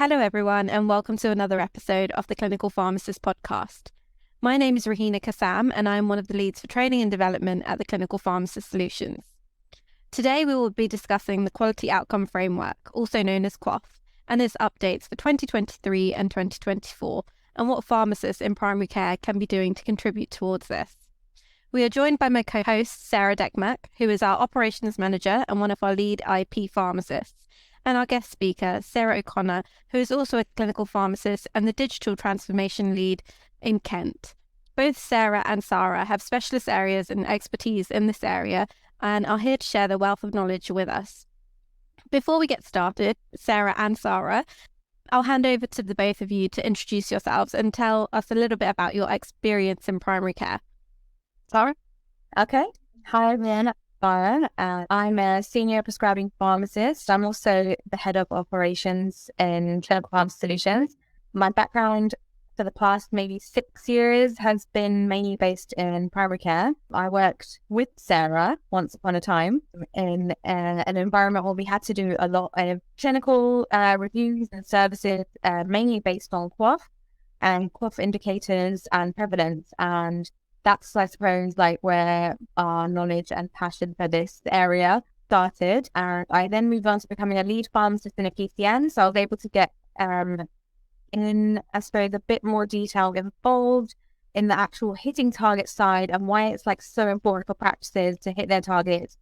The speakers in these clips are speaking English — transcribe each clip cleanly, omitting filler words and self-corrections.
Hello, everyone, and welcome to another episode of the Clinical Pharmacist podcast. My name is Ruhina Kassam, and I'm one of the leads for training and development at the Clinical Pharmacist Solutions. Today, we will be discussing the Quality Outcome Framework, also known as QOF, and its updates for 2023 and 2024, and what pharmacists in primary care can be doing to contribute towards this. We are joined by my co-host, Sarah Dekmak, who is our operations manager and one of our lead IP pharmacists, and our guest speaker, Sarah O'Connor, who is also a clinical pharmacist and the digital transformation lead in Kent. Both Sarah and Sarah have specialist areas and expertise in this area and are here to share their wealth of knowledge with us. Before we get started, Sarah and Sarah, I'll hand over to the both of you to introduce yourselves and tell us a little bit about your experience in primary care. Sarah? Okay. Hi, everyone. Sarah. I'm a senior prescribing pharmacist. I'm also the head of operations in Clinical Pharmacy Solutions. My background for the past maybe 6 years has been mainly based in primary care. I worked with Sarah once upon a time in an environment where we had to do a lot of clinical reviews and services, mainly based on QOF and QOF indicators and prevalence. And that's, I suppose, like where our knowledge and passion for this area started. And I then moved on to becoming a lead pharmacist in a PCN. So I was able to get in, I suppose, a bit more detail involved in the actual hitting target side and why it's like so important for practices to hit their targets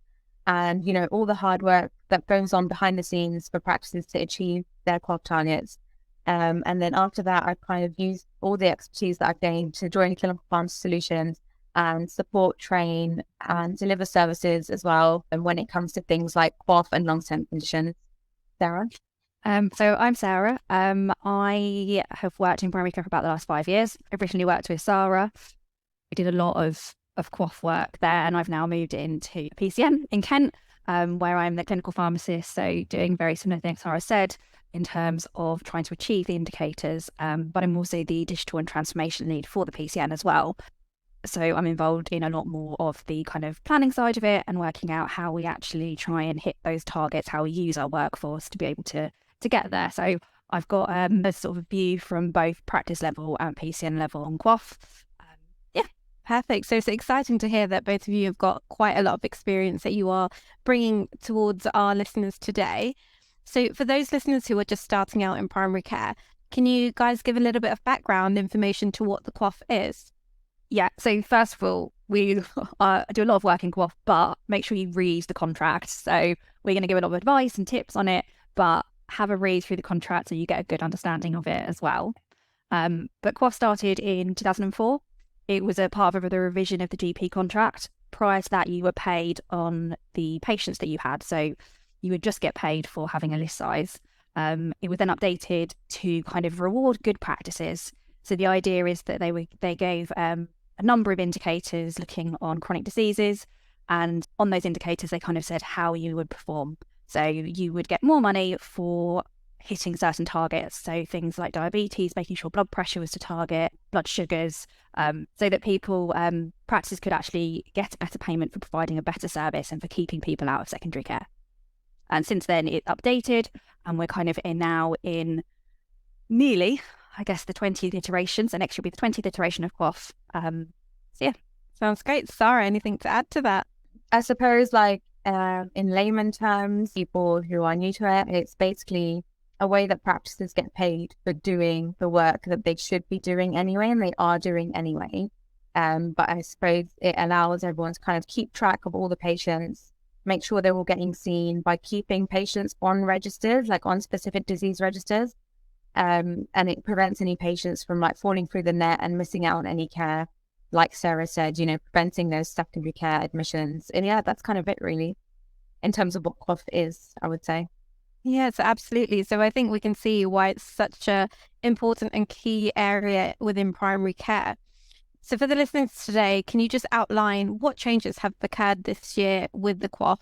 and, you know, all the hard work that goes on behind the scenes for practices to achieve their QOF targets. And then after that, I've kind of used all the expertise that I've gained to join Clinical Pharmacy Solutions and support, train, and deliver services as well. And when it comes to things like QOF and long-term conditions. Sarah? So I'm Sarah. I have worked in primary care for about the last 5 years. I originally worked with Sarah. We did a lot of QOF work there, and I've now moved into PCN in Kent, where I'm the clinical pharmacist, so doing very similar things Sarah said in terms of trying to achieve the indicators, but I'm also the digital and transformation lead for the PCN as well. So I'm involved in a lot more of the kind of planning side of it and working out how we actually try and hit those targets, how we use our workforce to be able to get there. So I've got a sort of view from both practice level and PCN level on QOF. Perfect. So it's exciting to hear that both of you have got quite a lot of experience that you are bringing towards our listeners today. So for those listeners who are just starting out in primary care, can you guys give a little bit of background information to what the QOF is? Yeah, so first of all, we do a lot of work in QOF, but make sure you read the contract. So we're going to give a lot of advice and tips on it, but have a read through the contract so you get a good understanding of it as well. But QOF started in 2004. It was a part of the revision of the GP contract. Prior to that, you were paid on the patients that you had. So you would just get paid for having a list size. It was then updated to kind of reward good practices. So the idea is that they gave a number of indicators looking on chronic diseases, and on those indicators they kind of said how you would perform. So you would get more money for hitting certain targets. So things like diabetes, making sure blood pressure was to target, blood sugars, so that practices could actually get a better payment for providing a better service and for keeping people out of secondary care. And since then it's updated, and we're kind of now in nearly, I guess, the 20th iteration. So next will be the 20th iteration of QOF. Sounds great. Sarah, anything to add to that? I suppose, like, in layman terms, people who are new to it, it's basically a way that practices get paid for doing the work that they should be doing anyway, and they are doing anyway. But I suppose it allows everyone to kind of keep track of all the patients, make sure they're all getting seen by keeping patients on registers, like on specific disease registers. And it prevents any patients from like falling through the net and missing out on any care. Like Sarah said, you know, preventing those secondary care admissions. And yeah, that's kind of it really, in terms of what QOF is, I would say. Yes, absolutely. So I think we can see why it's such a important and key area within primary care. So for the listeners today, can you just outline what changes have occurred this year with the QOF?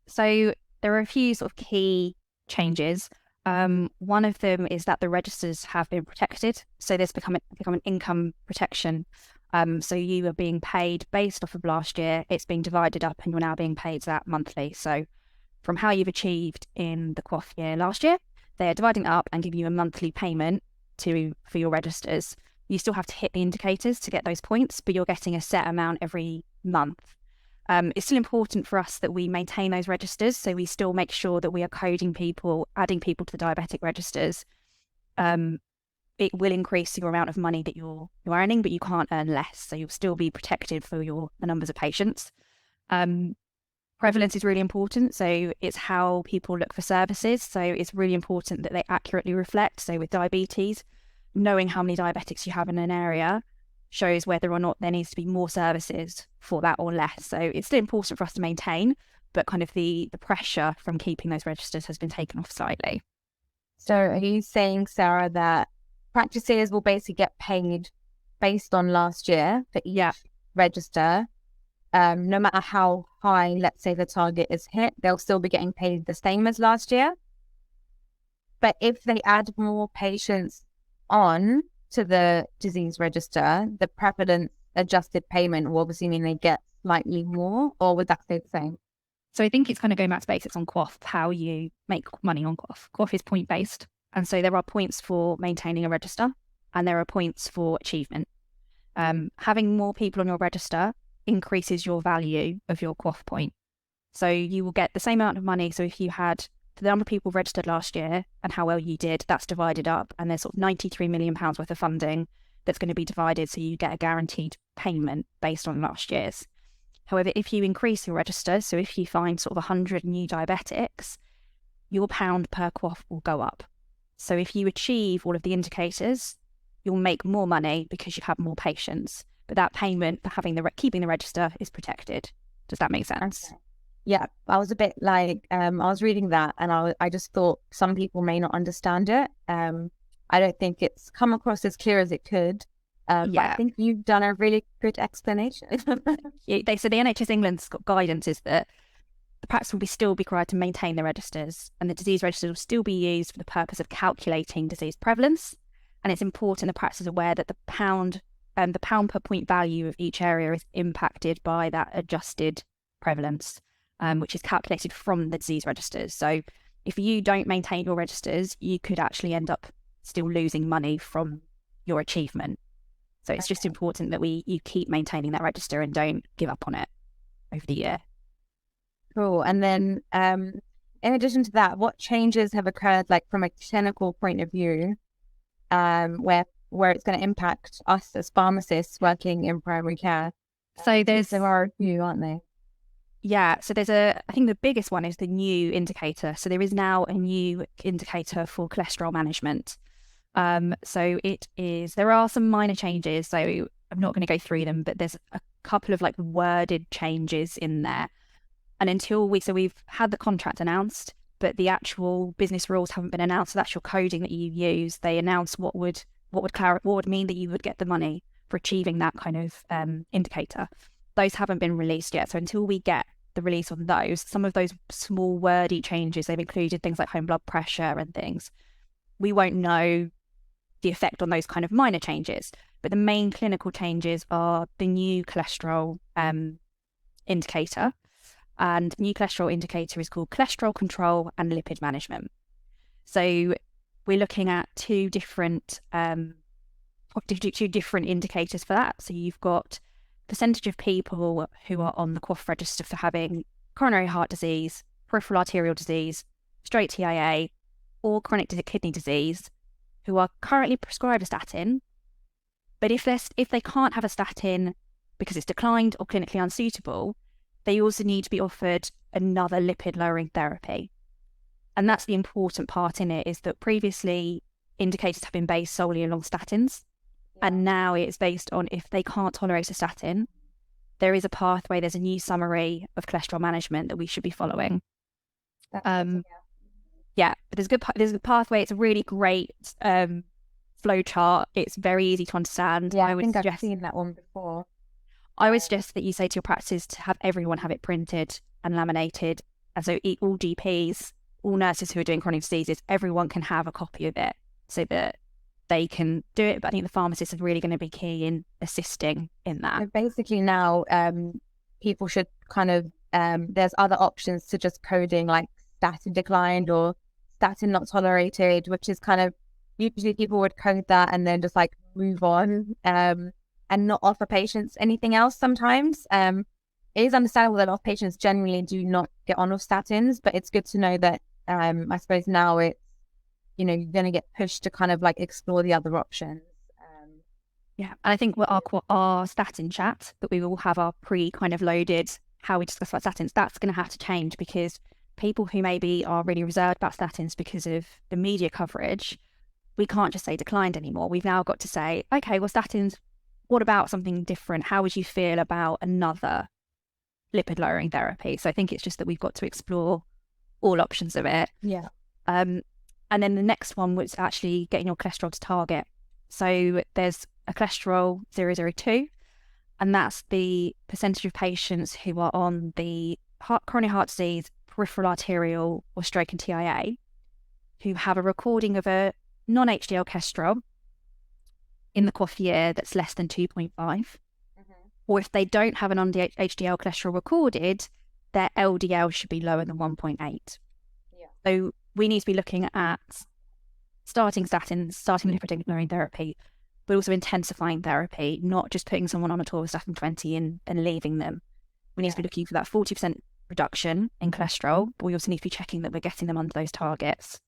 So there are a few sort of key changes. One of them is that the registers have been protected. So there's become an income protection. So you are being paid based off of last year. It's being divided up and you're now being paid that monthly. So from how you've achieved in the QOF year last year, they're dividing it up and giving you a monthly payment for your registers. You still have to hit the indicators to get those points, but you're getting a set amount every month. It's still important for us that we maintain those registers, so we still make sure that we are coding people, adding people to the diabetic registers. It will increase your amount of money that you're earning, but you can't earn less, so you'll still be protected for the numbers of patients. Prevalence is really important, so it's how people look for services. So it's really important that they accurately reflect. So with diabetes, knowing how many diabetics you have in an area shows whether or not there needs to be more services for that or less. So it's still important for us to maintain, but kind of the pressure from keeping those registers has been taken off slightly. So are you saying, Sarah, that practices will basically get paid based on last year for each register? No matter how high, let's say, the target is hit, they'll still be getting paid the same as last year. But if they add more patients on to the disease register, the prevalence adjusted payment will obviously mean they get slightly more, or would that stay the same? So I think it's kind of going back to basics on QOF, how you make money on QOF. QOF is point-based. And so there are points for maintaining a register and there are points for achievement. Having more people on your register increases your value of your QOF point. So you will get the same amount of money. So if you had the number of people registered last year and how well you did, that's divided up, and there's sort of £93 million worth of funding that's going to be divided, so you get a guaranteed payment based on last year's. However, if you increase your register, so if you find sort of 100 new diabetics, your pound per QOF will go up. So if you achieve all of the indicators, you'll make more money because you have more patients. But that payment for keeping the register is protected. Does that make sense? Okay. Yeah, I was a bit like, I was reading that and I just thought some people may not understand it. I don't think it's come across as clear as it could. But I think you've done a really good explanation. So the NHS England's guidance is that the practice will still be required to maintain the registers, and the disease registers will still be used for the purpose of calculating disease prevalence. And it's important the practice is aware that the pound per point value of each area is impacted by that adjusted prevalence, which is calculated from the disease registers. So if you don't maintain your registers, you could actually end up still losing money from your achievement. So it's just important that you keep maintaining that register and don't give up on it over the year. Cool. And then in addition to that, what changes have occurred, like from a clinical point of view, where it's going to impact us as pharmacists working in primary care? So there are a few, aren't they? Yeah. So I think the biggest one is the new indicator. So there is now a new indicator for cholesterol management. So there are some minor changes. So I'm not going to go through them, but there's a couple of worded changes in there. And we've had the contract announced, but the actual business rules haven't been announced. So that's your coding that you use. They announce what would mean that you would get the money for achieving that kind of indicator. Those haven't been released yet. So until we get the release on those, some of those small wordy changes, they've included things like home blood pressure and things. We won't know the effect on those kind of minor changes. But the main clinical changes are the new cholesterol indicator. And new cholesterol indicator is called cholesterol control and lipid management. So we're looking at two different indicators for that. So you've got percentage of people who are on the QOF register for having coronary heart disease, peripheral arterial disease, straight TIA, or chronic kidney disease, who are currently prescribed a statin. But if they can't have a statin because it's declined or clinically unsuitable, they also need to be offered another lipid-lowering therapy. And that's the important part in it, is that previously indicators have been based solely along statins. And now it's based on if they can't tolerate a statin, there is a pathway, there's a new summary of cholesterol management that we should be following. But there's a pathway. It's a really great flow chart. It's very easy to understand. Yeah, I think I've seen that one before. I would suggest that you say to your practices to have everyone have it printed and laminated. And so all GPs, all nurses who are doing chronic diseases, everyone can have a copy of it so that they can do it. But I think the pharmacists are really going to be key in assisting in that. So basically now people should kind of, there's other options to just coding like statin declined or statin not tolerated, which is kind of, usually people would code that and then just like move on and not offer patients anything else sometimes. It is understandable that a lot of patients generally do not get on with statins, but it's good to know that I suppose now it's, you know, you're going to get pushed to kind of like explore the other options. Yeah, and I think our statin chat that we will have our kind of loaded how we discuss about statins, that's going to have to change, because people who maybe are really reserved about statins because of the media coverage, we can't just say declined anymore. We've now got to say, okay, well, statins, what about something different? How would you feel about another lipid lowering therapy? So I think it's just that we've got to explore all options of it. Yeah. And then the next one was actually getting your cholesterol to target. So there's a cholesterol 002, and that's the percentage of patients who are on the coronary heart disease, peripheral arterial, or stroke and TIA, who have a recording of a non-HDL cholesterol in the QOF year that's less than 2.5. Or if they don't have an HDL cholesterol recorded, their LDL should be lower than 1.8. Yeah. So we need to be looking at starting statins, starting lipid lowering therapy, but also intensifying therapy, not just putting someone on a atorvastatin 20 and leaving them. We need to be looking for that 40% reduction in cholesterol, but we also need to be checking that we're getting them under those targets.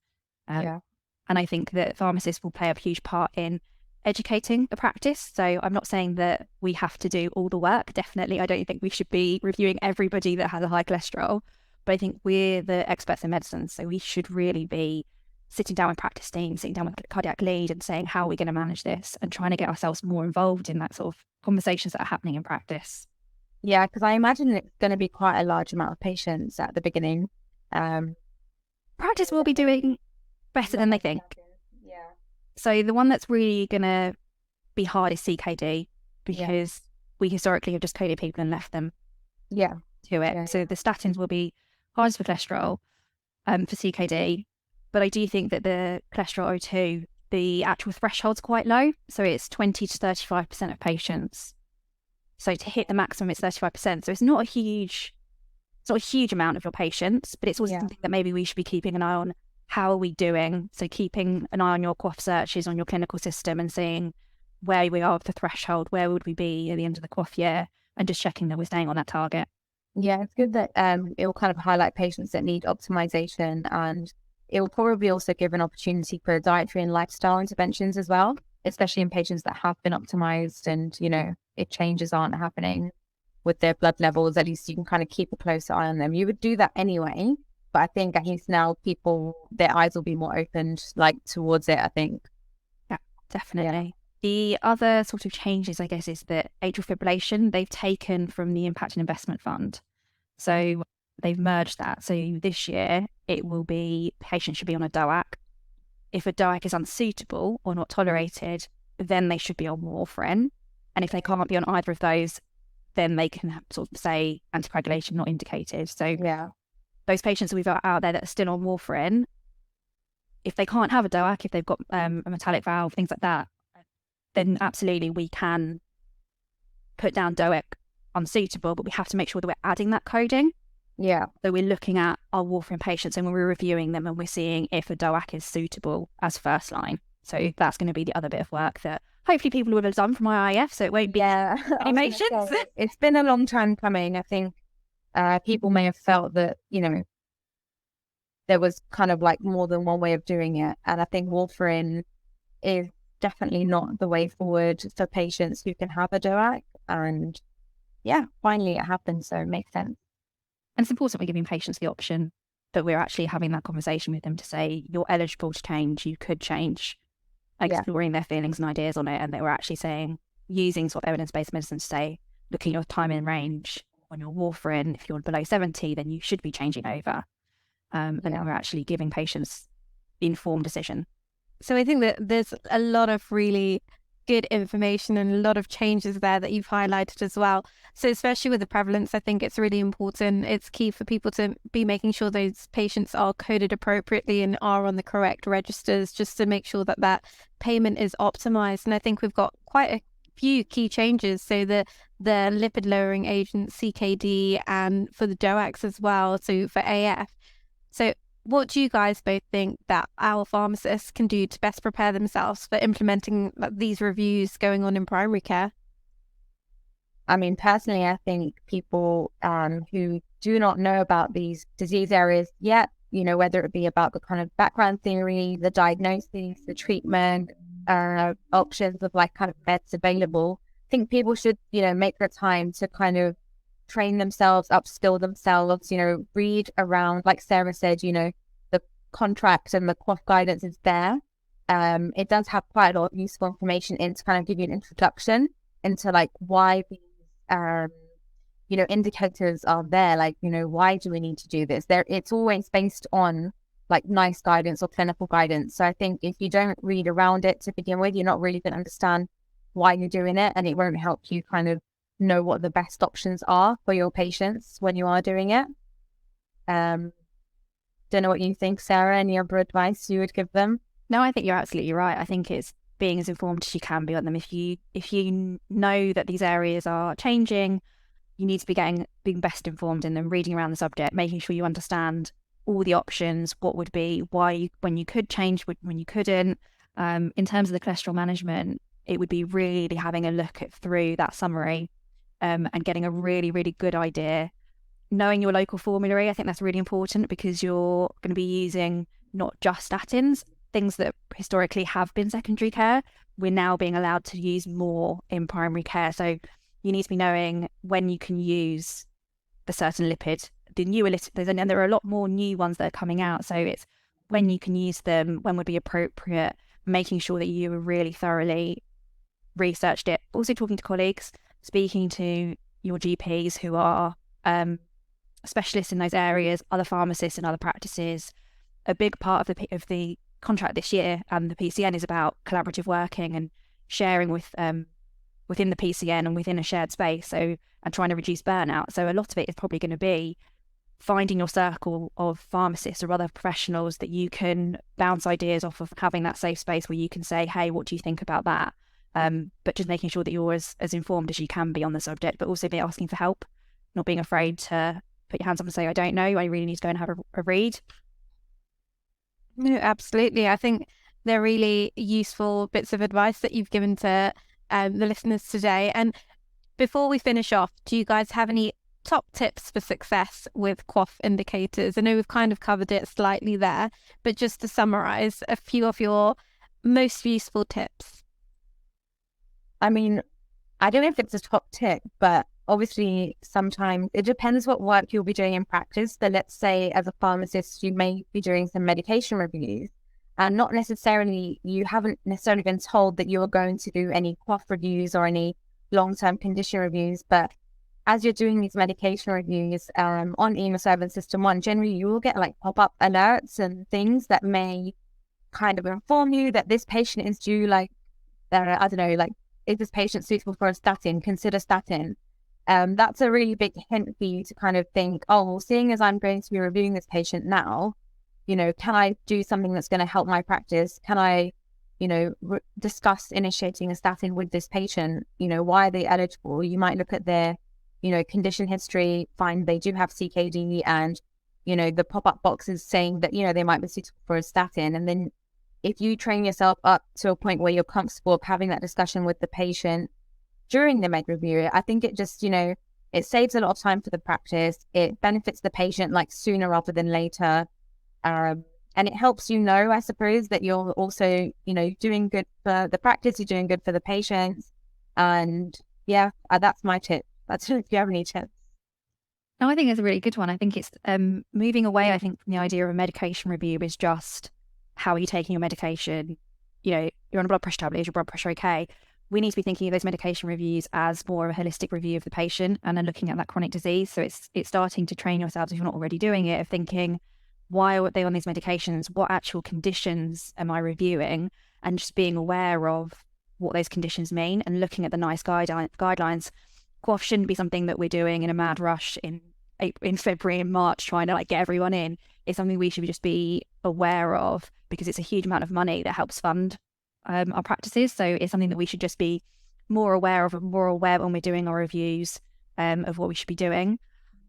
And I think that pharmacists will play a huge part in educating the practice. So I'm not saying that we have to do all the work. Definitely, I don't think we should be reviewing everybody that has a high cholesterol, but I think we're the experts in medicine, so we should really be sitting down with practice teams, sitting down with cardiac lead and saying, how are we going to manage this, and trying to get ourselves more involved in that sort of conversations that are happening in practice. Yeah, because I imagine it's going to be quite a large amount of patients at the beginning. Practice will be doing better than they think. Yeah. So the one that's really going to be hard is CKD, because we historically have just coded people and left them to it. So the statins will be hardest for cholesterol for CKD. But I do think that the cholesterol O2, the actual threshold's quite low. So it's 20 to 35% of patients. So to hit the maximum, it's 35%. So it's not a huge amount of your patients, but it's also something that maybe we should be keeping an eye on. How are we doing? So keeping an eye on your QOF searches on your clinical system and seeing where we are with the threshold, where would we be at the end of the QOF year, and just checking that we're staying on that target. Yeah, it's good that it will kind of highlight patients that need optimization, and it will probably also give an opportunity for dietary and lifestyle interventions as well, especially in patients that have been optimized and, you know, if changes aren't happening with their blood levels. At least you can kind of keep a closer eye on them. You would do that anyway, but I think at least now their eyes will be more opened towards it, I think. Yeah, definitely. The other sort of changes, I guess, is that atrial fibrillation, they've taken from the Impact and Investment Fund. So they've merged that. So this year, it will be patients should be on a DOAC. If a DOAC is unsuitable or not tolerated, then they should be on warfarin. And if they can't be on either of those, then they can sort of say anticoagulation not indicated. So those patients that we've got out there that are still on warfarin, if they can't have a DOAC, if they've got a metallic valve, things like that, then absolutely we can put down DOAC unsuitable, but we have to make sure that we're adding that coding. Yeah. So we're looking at our warfarin patients and when we're reviewing them and we're seeing if a DOAC is suitable as first line. So that's going to be the other bit of work that hopefully people will have done from IIF, so it won't be animations. It's been a long time coming. I think people may have felt that, you know, there was kind of like more than one way of doing it. And I think warfarin is definitely not the way forward for patients who can have a DOAC. And finally it happened, so it makes sense. And it's important we're giving patients the option that we're actually having that conversation with them to say, you're eligible to change, you could change, exploring their feelings and ideas on it. And they were actually saying, using sort of evidence-based medicine to say, looking at your time in range on your warfarin, if you're below 70, then you should be changing over. And now we're actually giving patients the informed decision. So I think that there's a lot of really good information and a lot of changes there that you've highlighted as well. So especially with the prevalence, I think it's really important. It's key for people to be making sure those patients are coded appropriately and are on the correct registers, just to make sure that that payment is optimized. And I think we've got quite a few key changes. So the lipid lowering agent CKD, and for the DOACs as well, so for AF. So what do you guys both think that our pharmacists can do to best prepare themselves for implementing these reviews going on in primary care? I mean, personally, I think people who do not know about these disease areas yet, whether it be about the kind of background theory, the diagnosis, the treatment, options of like kind of meds available, I think people should, make the time to kind of train themselves, upskill themselves, read around, like Sarah said, the contract and the QOF guidance is there. It does have quite a lot of useful information in to kind of give you an introduction into like why these indicators are there, like, why do we need to do this? It's always based on like NICE guidance or clinical guidance. So I think if you don't read around it to begin with, you're not really going to understand why you're doing it, and it won't help you kind of know what the best options are for your patients when you are doing it. Don't know what you think, Sarah. Any other advice you would give them? No, I think you're absolutely right. I think it's being as informed as you can be on them. If you know that these areas are changing, you need to be being best informed in them, reading around the subject, making sure you understand all the options, what would be, why, when you could change, when you couldn't. In terms of the cholesterol management, it would be really having a look through that summary and getting a really, really good idea. Knowing your local formulary, I think that's really important, because you're going to be using not just statins, things that historically have been secondary care. We're now being allowed to use more in primary care. So you need to be knowing when you can use the certain lipid, the newer lipids, and there are a lot more new ones that are coming out. So it's when you can use them, when would be appropriate, making sure that you really thoroughly researched it. Also talking to colleagues, speaking to your GPs who are specialists in those areas, other pharmacists and other practices. A big part of the contract this year and the PCN is about collaborative working and sharing with within the PCN and within a shared space, so, and trying to reduce burnout. So a lot of it is probably going to be finding your circle of pharmacists or other professionals that you can bounce ideas off of, having that safe space where you can say, hey, what do you think about that? But just making sure that you're as informed as you can be on the subject, but also be asking for help, not being afraid to put your hands up and say, I don't know, I really need to go and have a read. No, absolutely. I think they're really useful bits of advice that you've given to the listeners today. And before we finish off, do you guys have any top tips for success with QOF indicators? I know we've kind of covered it slightly there, but just to summarize a few of your most useful tips. I mean, I don't know if it's a top tip, but obviously sometimes it depends what work you'll be doing in practice. So let's say as a pharmacist, you may be doing some medication reviews, and you haven't necessarily been told that you are going to do any QOF reviews or any long-term condition reviews. But as you're doing these medication reviews on EMA7 and System 1, generally you will get like pop-up alerts and things that may kind of inform you that this patient is due, like, I don't know, like, is this patient suitable for a statin? Consider statin. That's a really big hint for you to kind of think, oh, well, seeing as I'm going to be reviewing this patient now, can I do something that's going to help my practice? Can I, discuss initiating a statin with this patient? Why are they eligible? You might look at their, condition history, find they do have CKD, and, the pop-up boxes saying that, they might be suitable for a statin. And then if you train yourself up to a point where you're comfortable of having that discussion with the patient during the med review, I think it just, it saves a lot of time for the practice. It benefits the patient like sooner rather than later. And it helps I suppose, that you're also, doing good for the practice, you're doing good for the patients. And yeah, that's my tip. That's if you have any tips. No, I think it's a really good one. I think it's moving away, I think, from the idea of a medication review is just, how are you taking your medication? You're on a blood pressure tablet, is your blood pressure okay? We need to be thinking of those medication reviews as more of a holistic review of the patient, and then looking at that chronic disease. So it's starting to train yourselves, if you're not already doing it, of thinking, why are they on these medications? What actual conditions am I reviewing? And just being aware of what those conditions mean and looking at the NICE guidelines. QOF shouldn't be something that we're doing in a mad rush in February and March, trying to get everyone in. It's something we should just be aware of, because it's a huge amount of money that helps fund our practices. So it's something that we should just be more aware of, and more aware when we're doing our reviews of what we should be doing.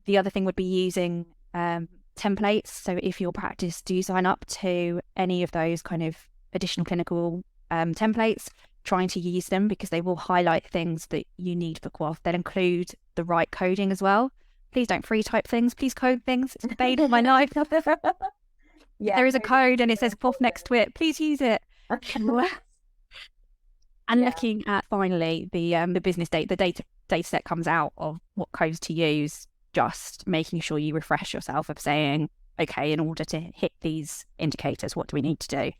The other thing would be using templates. So if your practice do sign up to any of those kind of additional clinical templates, trying to use them, because they will highlight things that you need for QOF. They'll include the right coding as well. Please don't free type things. Please code things. It's the bane of my life. Yeah, there is a code and it says QOF next to it. Please use it. And looking at finally the business data, the data set comes out of what codes to use. Just making sure you refresh yourself of saying, okay, in order to hit these indicators, what do we need to do?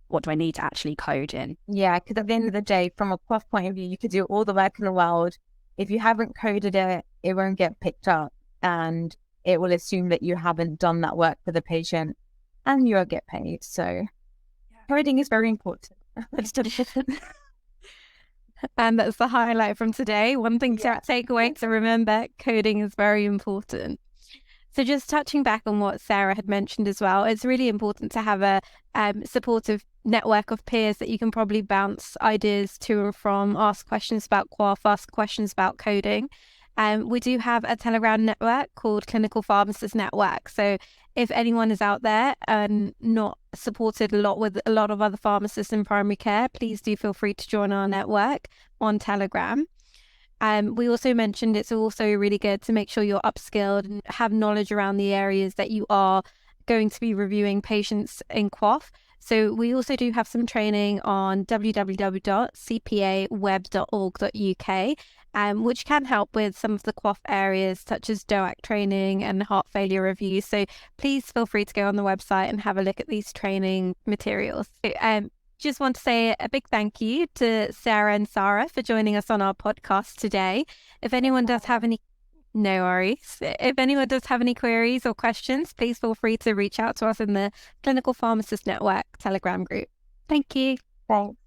What do I need to actually code in? Yeah, because at the end of the day, from a QOF point of view, you could do all the work in the world. If you haven't coded it, it won't get picked up, and it will assume that you haven't done that work for the patient, and you won't get paid. So coding is very important. And that's the highlight from today. One thing to take away to remember, coding is very important. So just touching back on what Sarah had mentioned as well, it's really important to have a supportive network of peers that you can probably bounce ideas to and from, ask questions about QOF, ask questions about coding. We do have a Telegram network called Clinical Pharmacist Network. So if anyone is out there and not supported a lot with a lot of other pharmacists in primary care, please do feel free to join our network on Telegram. We also mentioned it's also really good to make sure you're upskilled and have knowledge around the areas that you are going to be reviewing patients in QOF. So we also do have some training on www.cpaweb.org.uk, which can help with some of the QOF areas such as DOAC training and heart failure reviews. So please feel free to go on the website and have a look at these training materials. Just want to say a big thank you to Sarah and Sarah for joining us on our podcast today. If anyone does have any, no worries. If anyone does have any queries or questions, please feel free to reach out to us in the Clinical Pharmacist Network Telegram group. Thank you. Thanks.